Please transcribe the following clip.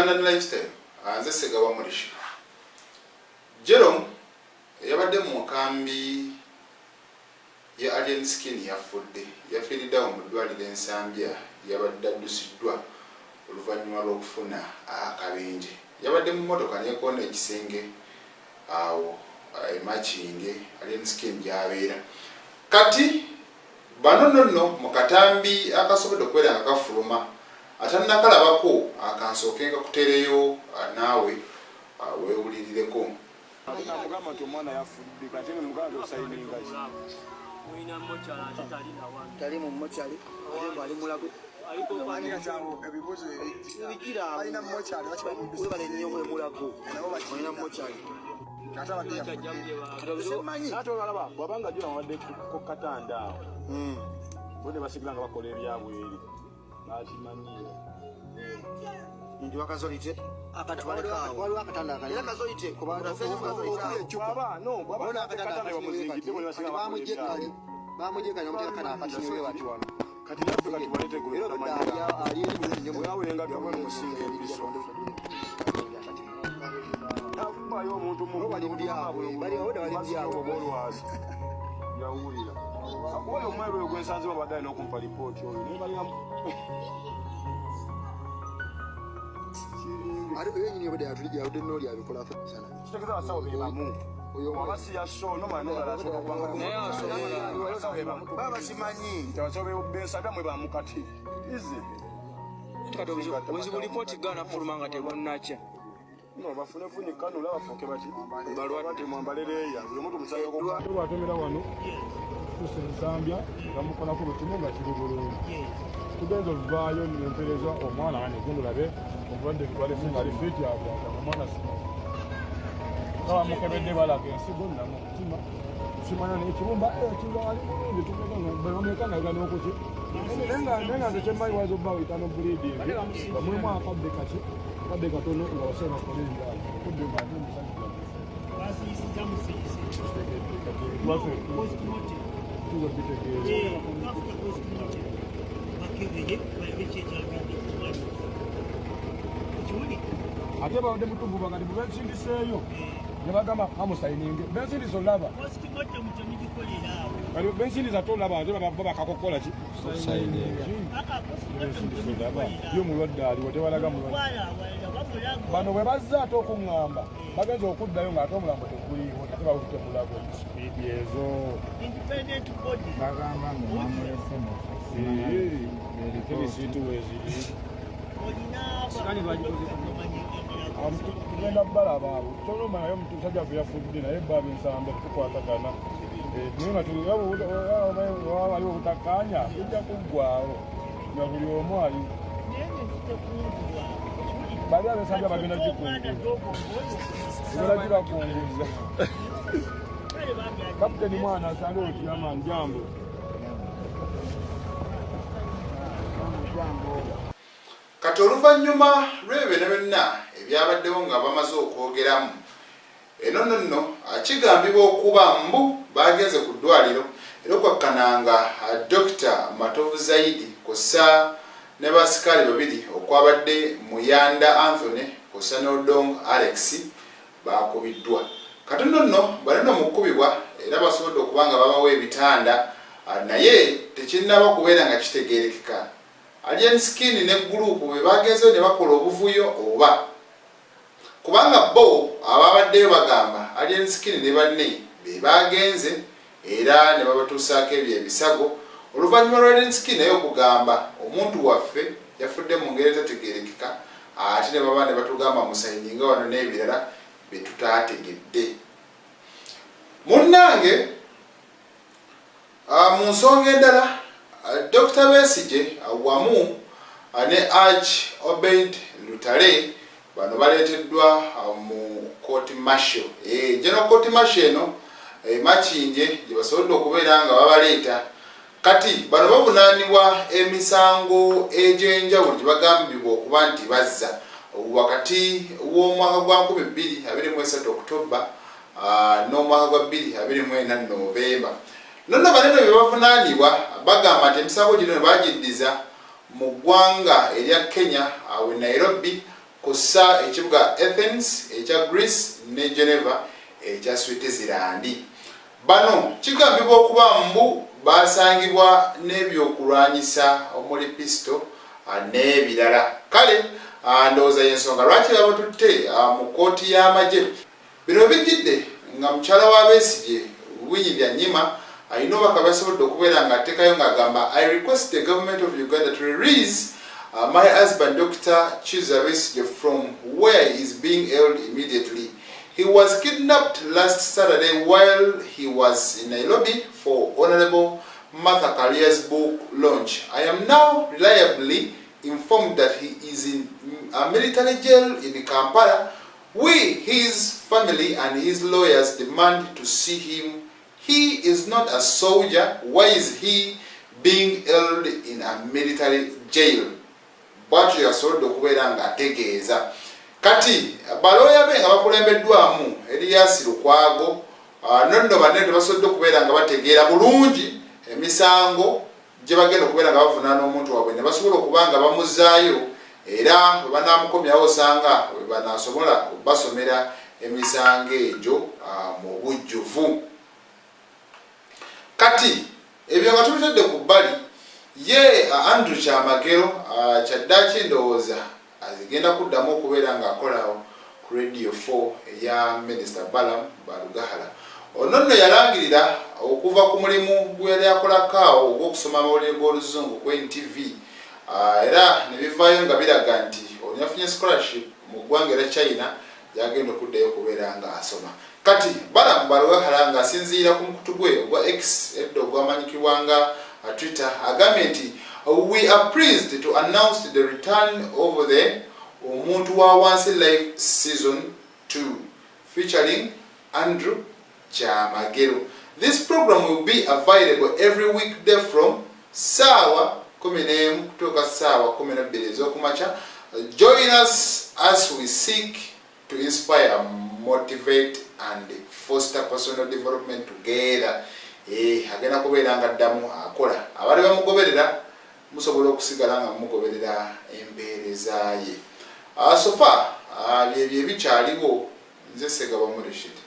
Ugandan Lifestyle nze Segawa Mulishi. Jerome yabadde mu nkambi ya Alien Skin yafudde yafiiriddewo mu ddwaliro Ensambya yabadde addusiddwa oluvannyuma lw'okufuna akabenje. Yabadde mu mmotoka n'ekoona ekisenge awo Makinge Alien Skin gy'abeera. Kati bano nno mu katambi akasobodde okubeera nga kafuluma atannakalabako akansookenga kutereyo naawe weewulirireko. Mugamba nti omwana yafudde kati ne muganda osayininga ki? Mulina mochari ate tali mu mochari ate bali mulago Anika kyangu ebibuzo ebikira alina mochari we bale nnyo we mulago mulina mochari kata bade manyi ate olaba bwabanga jula wadde ku katanda bone basigala nga bakola ebyabweri bakimanyiye ndi wakazolite waliwo akatanda akalina kazolite bwaba no bwaba akatanda bamuzingidde bone basigala bamujekali omutekakana akatiniwe bati wano kati naffe kati balete gweawenga byabona omusinga ebiso nafubayo omuntu muolwazi yawulira oyo omwebe oyo gwensanze babadde alina okumpa lipooti oyo nebalina ariko yenyini yabadde yatuliyawudde noli abikola sana kitegeza abasawo bebamu abasiya so baba simanyi abasawo bensabya mwe bamukati izi obuzibu lipooti gana fuluma nga tebonnacha no bafune funyikano labafuke bati balwadde mwambalereya buli omuntu musayo watomera wano tusensambya bamukolako butimu nga kiri bulungi tugenza oluvaayo nempereza omwana anegundulabe omulwadde twalefunga alifiti abwata omwana kaba mukebedde balaga ensigo namukutima simanya nekirumba ekirwali tumekanga igana okuki nenga nze kyemmanyi waza obba witano bulidi bamulimu akadde kaki akadde katono nga wasena kolera okudde ngate omusajja ate babadde mutumbuba nga temubensindiseeyo nebagamba amusayininge bensindiza olaba bensindiza tolaba ate babakakokola ki yo mulwadde aliwo tebalaga mulwadde bano bwe bazza ate okuŋŋamba bagenza okuddayo ng'ate omulambo teguliiwo ate bawutte mulago sipiidi ezo bagamba nga mwamulese ebisiitu weziri tugenda balaba abo toloma naye omusajja ve yafudde naye baba ensamba tukwatagana naye nga waliwo obutakkaanya ojja kuggwawo nga buli omu ali bali abensanja bagenda gikunguza gibakunguza kapiteni mwana asange otuyama njambo kati oluvannyuma lw'ebyo byonna ebyabaddewo nga bamaze okwogeramu eno nno kigambibwa okuba mbu bagenze ku ddwaliro era okwakkananga Dr. Matovu Zaidi kosa ne basikaali babiri okwabadde Muyanda Anthony kosa ne Odong Alex bakubiddwa. Kati nno balina mukubibwa era basobodde okuba nga babawa ebitanda naye tekinnaba kubeera nga kitegeerekeka. Alien Skin ne group bwe bagenze ne bakola obuvuyo oba kubanga bo ababaddeyo bagamba Alien Skin ne banne be bagenze era ne babatuusaako ebyo ebisago oluvannyuma lwa Alien Skin naye okugamba omuntu waffe yafudde mu ngeri etategeerekeka ate ne baba ne batugamba musayininga wano n'ebirala bye tutaategedde. Munnange mu nsonga endala Dr. Besigye wamu ne Arch Obeid Lutale bano baleeteddwa mu court martial. General court martial eno Makinge gye basobodde okubeera nga babaleeta. Kati bano bavunaanibwa emisango egy'enjawulo gye bagambibwa okuba nti bazza wakati w'omwaka gwa 2023 Oktoba n'omwaka gwa 2024 Novemba. Nonna banene bye bavunaanibwa bagamba nti emisango gino bagiddiza mu ggwanga erya Kenya awe Nairobi kussa ekibuga Athens ekya Greece ne Geneva ekya Switzerland. Bano kigambibwa okuba mbu basangibwa n'ebyokulwanyisa omuli pisto n'ebirala. Kale ndowooza y'ensonga lwaki babatutte mu kkooti y'amagye. Bino bijjidde nga mukyala wa Besigye Winnie Byanyima alina obubaka bwasobodde okubeera ng'ateekayo ng'agamba I request the government of Uganda to release my husband Dr. Kizza Besigye from where he is being held immediately. He was kidnapped last Saturday while he was in Nairobi for Honorable Martha Karia's book launch. I am now reliably informed that he is in a military jail in Kampala. We, his family and his lawyers, demand to see him. He is not a soldier. Why is he being held in a military jail? Bwatyo yasobodde okubeera ng'ategeeza. Kati baloya be nga bakulembeddwamu Erias Lukwago nonno banne tebasobodde okubeera nga bategeera bulungi emisango gye bagenda okubeera nga bavunaana omuntu waabwe ne basobola okuba nga bamuzaayo era bwe banaamukomyawo osanga bwe banaasobola basomera emisango egyo mu bujjuvu. Kati ebyo nga tubitadde ku bbali ye Andrew Kyamagero kyaddaaki ndowooza azigenda kuddamu okubeera ng'akolawo ku Radio 4 eya Minisita Balaam Balugahala. Ono nno yalangirira okuva ku mulimu gwe yali akolako awo ogw'okusoma amawulire g'oluzungu ku NTV era ne bivaayo nga biraga nti ono yafunye scholarship mu ggwanga era China yagenda okuddayo okubeera ng'asoma. Kati Balaam Balugahala ng'asinziira ku mukutu gwe ogwa X edda ogwamanyikibwa nga Twitter agambye nti we are pleased to announce the return of the Omuntu wa Wansi Live Season 2 featuring Andrew Kyamagero. This program will be available every weekday from Sawa 11 kutoka Sawa 12 ez'okumakya. Join us as we seek to inspire, motivate and foster personal development together. Agenda kubeera nga addamu akola. Abali bamugoberera musobola okusigala nga mugoberera empeereza ye. So far byebyo ebikyaliwo nze Segaba Rashid.